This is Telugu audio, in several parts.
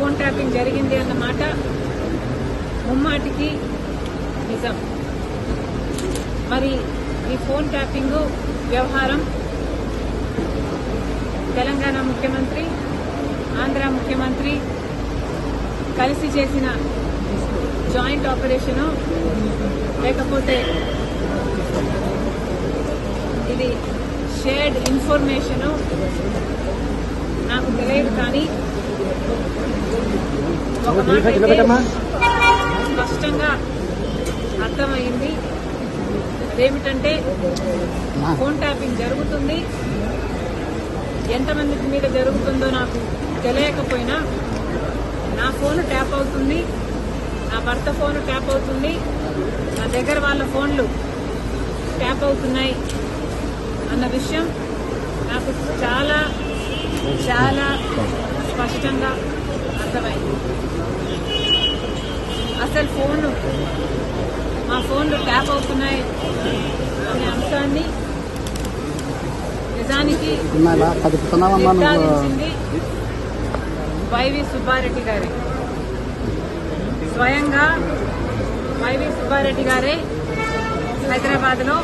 ఫోన్ ట్యాపింగ్ జరిగింది అన్నమాట ముమ్మాటికి నిజం. మరి ఈ ఫోన్ ట్యాపింగ్ వ్యవహారం తెలంగాణ ముఖ్యమంత్రి, ఆంధ్ర ముఖ్యమంత్రి కలిసి చేసిన జాయింట్ ఆపరేషను లేకపోతే ఇది షేర్డ్ ఇన్ఫర్మేషను నాకు తెలియదు. కానీ ఒక మాట అయితే స్పష్టంగా అర్థమైంది. అదేమిటంటే ఫోన్ ట్యాపింగ్ జరుగుతుంది. ఎంతమంది మీద జరుగుతుందో నాకు తెలియకపోయినా నా ఫోన్ ట్యాప్ అవుతుంది, నా భర్త ఫోన్ ట్యాప్ అవుతుంది, నా దగ్గర వాళ్ళ ఫోన్లు ట్యాప్ అవుతున్నాయి అన్న విషయం నాకు చాలా చాలా స్పష్టంగా అర్థమైంది. అసలు మా ఫోన్లు ట్యాప్ అవుతున్నాయి అనే అంశాన్ని నిజానికి నిర్ధారించింది వైవి సుబ్బారెడ్డి గారే. స్వయంగా వైవి సుబ్బారెడ్డి గారే హైదరాబాద్ లో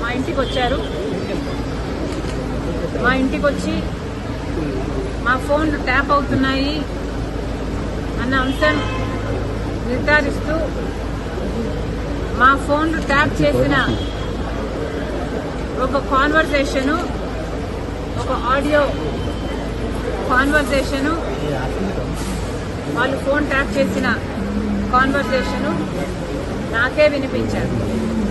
మా ఇంటికి వచ్చారు. మా ఇంటికి వచ్చి మా ఫోన్లు ట్యాప్ అవుతున్నాయి అన్న అంశం నిర్ధారిస్తూ మా ఫోన్లు ట్యాప్ చేసిన ఒక కాన్వర్సేషను, ఒక ఆడియో కాన్వర్సేషను, వాళ్ళు ఫోన్ ట్యాప్ చేసిన కాన్వర్సేషను నాకే వినిపించారు.